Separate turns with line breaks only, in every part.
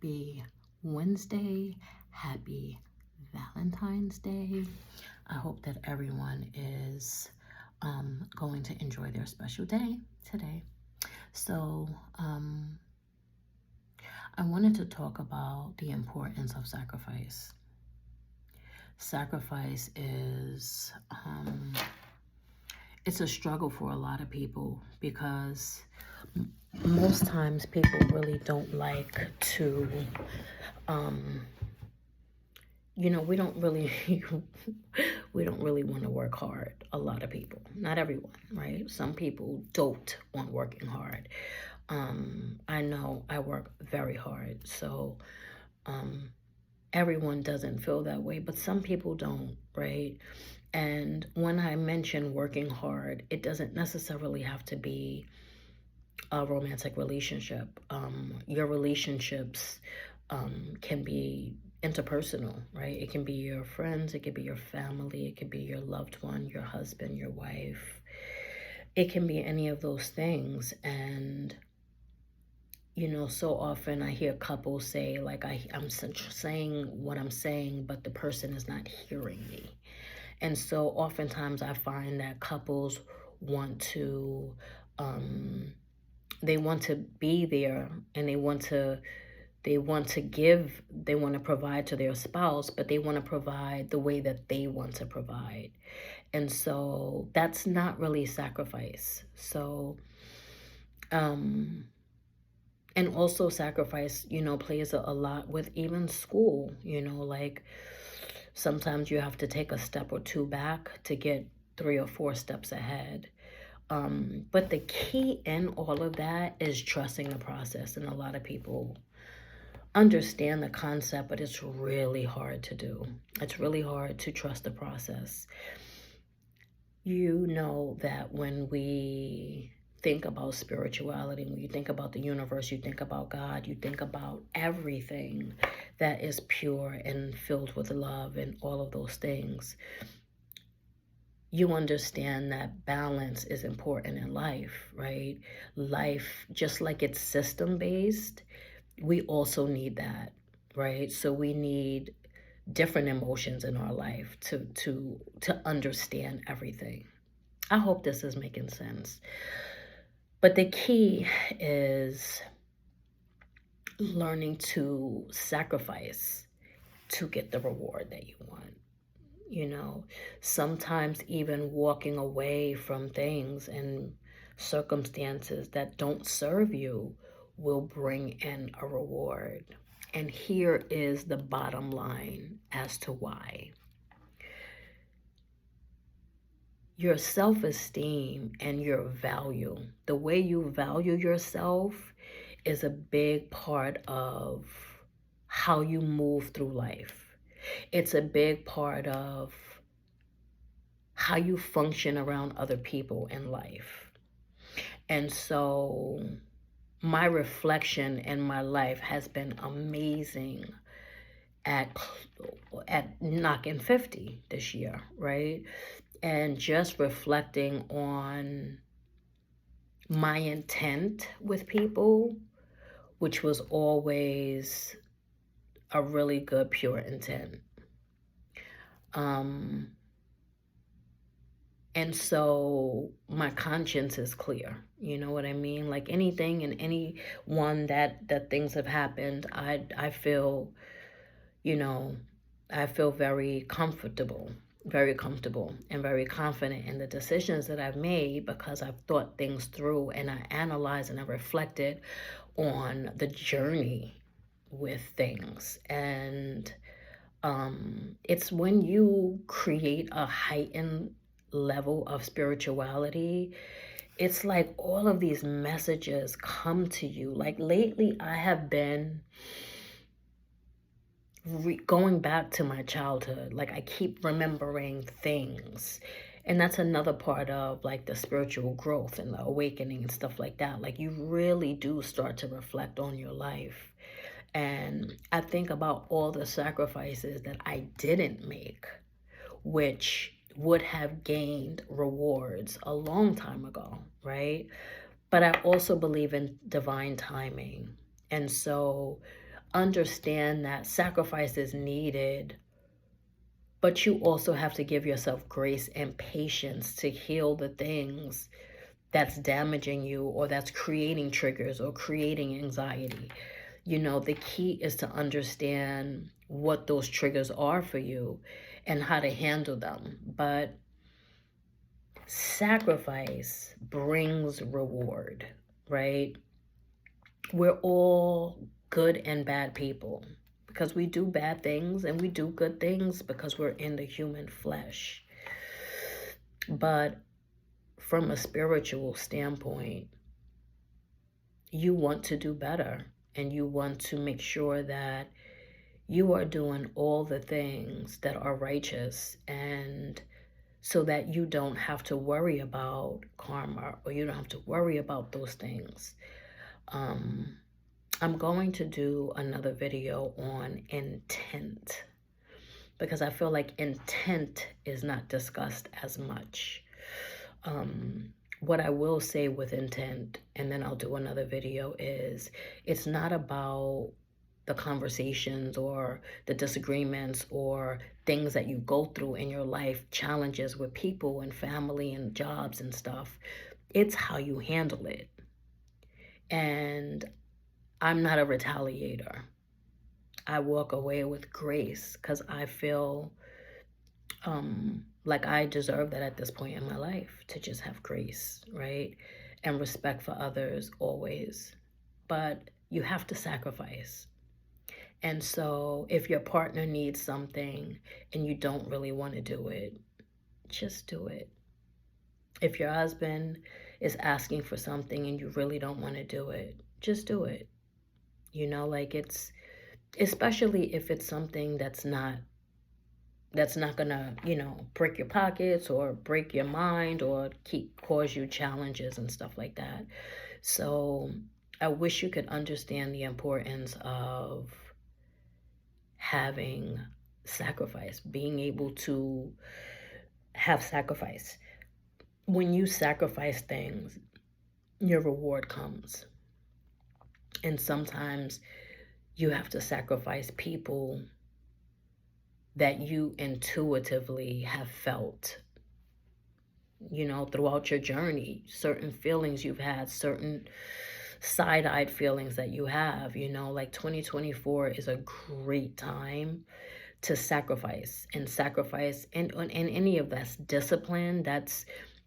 Happy Wednesday. Happy Valentine's Day. I hope that everyone is going to enjoy their special day today. So, I wanted to talk about the importance of sacrifice. Sacrifice is, it's a struggle for a lot of people because most times people really don't like to, we don't really, we don't really want to work hard. A lot of people, not everyone, right? Some people don't want working hard. I know I work very hard, so everyone doesn't feel that way, but some people don't, right? And when I mention working hard, it doesn't necessarily have to be a romantic relationship. Your relationships can be interpersonal, right? It can be your friends, it could be your family, it could be your loved one, your husband, your wife. It can be any of those things. And so often I hear couples say, like, I'm saying what I'm saying, but the person is not hearing me. And so oftentimes I find that couples want to, they want to be there and they want to give, they want to provide to their spouse, but they want to provide the way that they want to provide. And so that's not really sacrifice. So, and also sacrifice, plays a lot with even school, like sometimes you have to take a step or two back to get 3 or 4 steps ahead. But the key in all of that is trusting the process. And a lot of people understand the concept, but it's really hard to do. It's really hard to trust the process. You know that when we think about spirituality, when you think about the universe, you think about God, you think about everything that is pure and filled with love and all of those things, you understand that balance is important in life, right? Life, just like it's system-based, we also need that, right? So we need different emotions in our life to understand everything. I hope this is making sense. But the key is learning to sacrifice to get the reward that you want. Sometimes even walking away from things and circumstances that don't serve you will bring in a reward. And here is the bottom line as to why. Your self-esteem and your value, the way you value yourself, is a big part of how you move through life. It's a big part of how you function around other people in life. And so my reflection in my life has been amazing at knocking 50 this year, right? And just reflecting on my intent with people, which was always a really good, pure intent. And so my conscience is clear. You know what I mean? Like anything and anyone that things have happened, I feel, I feel very comfortable and very confident in the decisions that I've made because I've thought things through and I analyzed and I reflected on the journey with things. And it's when you create a heightened level of spirituality, it's like all of these messages come to you. Like lately, I have been going back to my childhood. Like I keep remembering things. And that's another part of like the spiritual growth and the awakening and stuff like that. Like you really do start to reflect on your life. And I think about all the sacrifices that I didn't make, which would have gained rewards a long time ago, right? But I also believe in divine timing. And so understand that sacrifice is needed, but you also have to give yourself grace and patience to heal the things that's damaging you or that's creating triggers or creating anxiety. You know, the key is to understand what those triggers are for you and how to handle them. But sacrifice brings reward, right? We're all good and bad people because we do bad things and we do good things because we're in the human flesh. But from a spiritual standpoint, you want to do better and you want to make sure that you are doing all the things that are righteous, and so that you don't have to worry about karma or you don't have to worry about those things. I'm going to do another video on intent because I feel like intent is not discussed as much. What I will say with intent, and then I'll do another video, is it's not about the conversations or the disagreements or things that you go through in your life, challenges with people and family and jobs and stuff. It's how you handle it. And I'm not a retaliator. I walk away with grace because I feel like I deserve that at this point in my life, to just have grace, right? And respect for others always. But you have to sacrifice. And so if your partner needs something and you don't really want to do it, just do it. If your husband is asking for something and you really don't want to do it, just do it. You know, like it's, especially if it's something that's not gonna, you know, break your pockets or break your mind or cause you challenges and stuff like that. So I wish you could understand the importance of having sacrifice, being able to have sacrifice. When you sacrifice things, your reward comes. And sometimes you have to sacrifice people that you intuitively have felt, you know, throughout your journey, certain feelings you've had, certain side-eyed feelings that you have, you know, like 2024 is a great time to sacrifice and sacrifice. And any of that's discipline, that's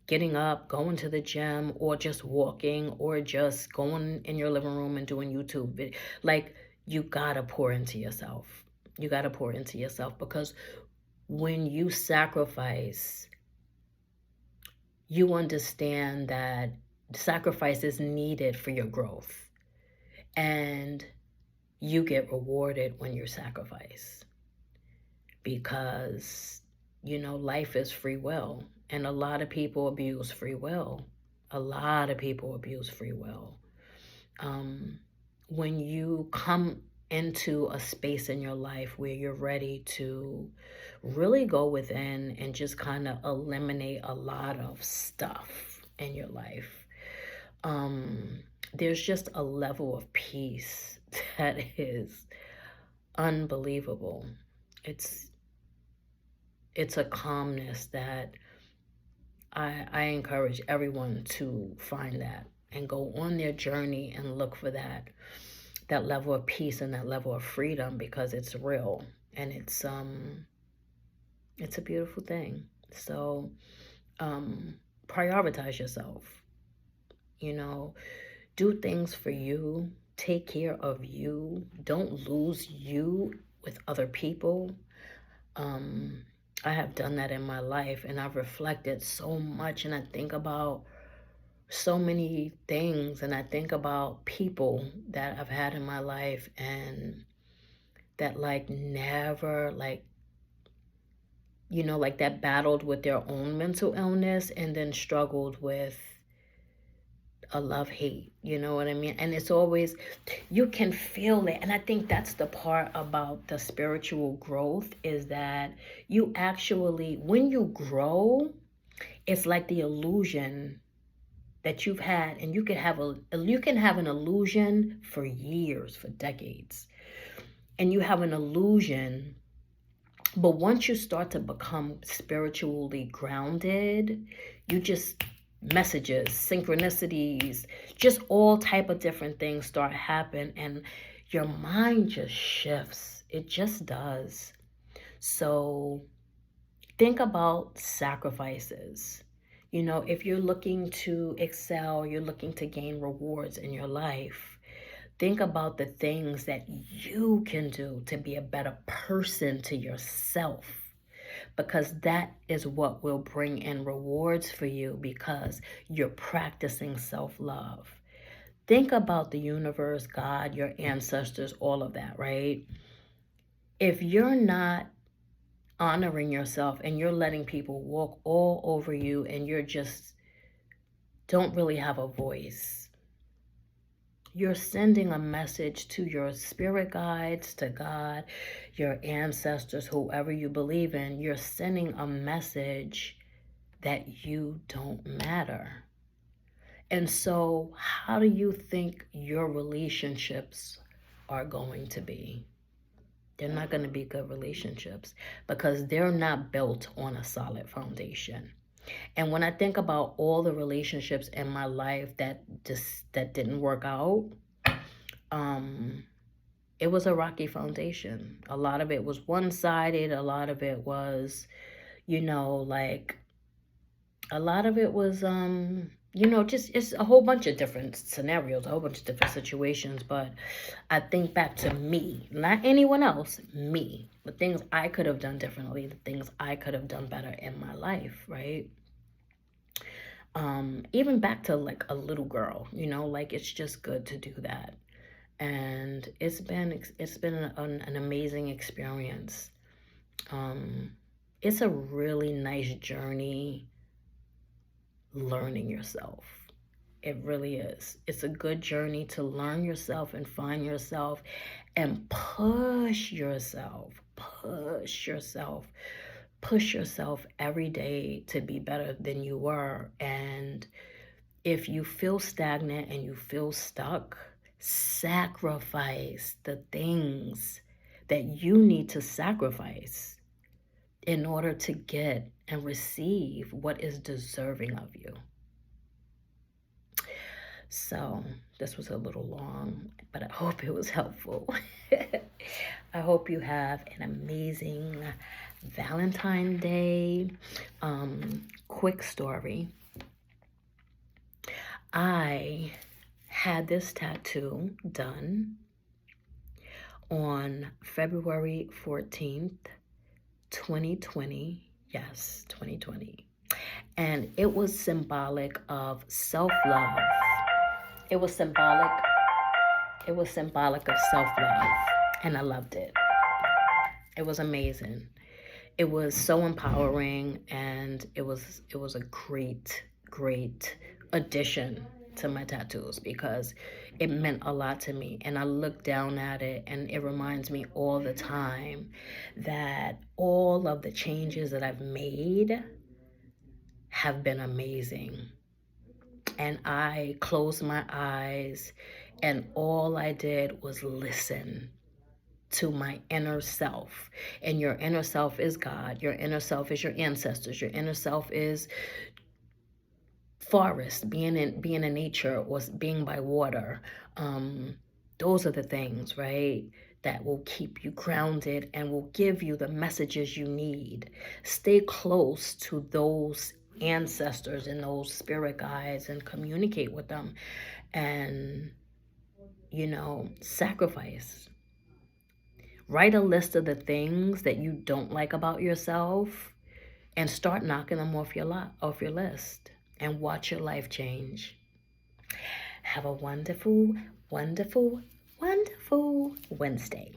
getting up, going to the gym, or just walking, or just going in your living room and doing YouTube. Like, you gotta pour into yourself. You gotta pour into yourself, because when you sacrifice, you understand that sacrifice is needed for your growth, and you get rewarded when you sacrifice, because, you know, life is free will, and a lot of people abuse free will. A lot of people abuse free will. When you come into a space in your life where you're ready to really go within and just kind of eliminate a lot of stuff in your life, there's just a level of peace that is unbelievable. It's a calmness that I encourage everyone to find that and go on their journey and look for that level of peace and that level of freedom, because it's real and it's a beautiful thing. So prioritize yourself, you know, do things for you, take care of you, don't lose you with other people. I have done that in my life, and I've reflected so much, and I think about so many things, and I think about people that I've had in my life and that like never, like, you know, like that battled with their own mental illness and then struggled with a love-hate, you know what I mean? And it's always, you can feel it. And I think that's the part about the spiritual growth, is that you actually, when you grow, it's like the illusion that you've had, and you can have an illusion for years, for decades. And you have an illusion, but once you start to become spiritually grounded, you just messages, synchronicities, just all type of different things start happen, and your mind just shifts. It just does. So think about sacrifices. You know, if you're looking to excel, you're looking to gain rewards in your life, think about the things that you can do to be a better person to yourself, because that is what will bring in rewards for you, because you're practicing self-love. Think about the universe, God, your ancestors, all of that, right? If you're not honoring yourself and you're letting people walk all over you and you're just don't really have a voice, you're sending a message to your spirit guides, to God, your ancestors, whoever you believe in. You're sending a message that you don't matter. And so how do you think your relationships are going to be? They're not going to be good relationships because they're not built on a solid foundation. And when I think about all the relationships in my life that didn't work out, it was a rocky foundation. A lot of it was one-sided. A lot of it was, like a lot of it was, just it's a whole bunch of different scenarios, a whole bunch of different situations. But I think back to me, not anyone else, me, the things I could have done differently, the things I could have done better in my life, right? Even back to like a little girl, like it's just good to do that. And it's been an amazing experience. It's a really nice journey learning yourself. It really is. It's a good journey to learn yourself and find yourself and push yourself every day to be better than you were. And if you feel stagnant and you feel stuck, sacrifice the things that you need to sacrifice in order to get and receive what is deserving of you. So this was a little long, but I hope it was helpful. I hope you have an amazing Valentine's Day. Quick story. I had this tattoo done on February 14th, 2020. Yes, 2020. And it was symbolic of self-love. It was symbolic of self-love. And I loved it. It was amazing. It was so empowering, and it was a great addition to my tattoos because it meant a lot to me. And I look down at it and it reminds me all the time that all of the changes that I've made have been amazing. And I closed my eyes and all I did was listen to my inner self. And your inner self is God. Your inner self is your ancestors. Your inner self is forest, being in nature, or being by water. Those are the things, right, that will keep you grounded and will give you the messages you need. Stay close to those ancestors and those spirit guides and communicate with them, and sacrifice. Write a list of the things that you don't like about yourself and start knocking them off your list, and watch your life change. Have a wonderful, wonderful, wonderful Wednesday.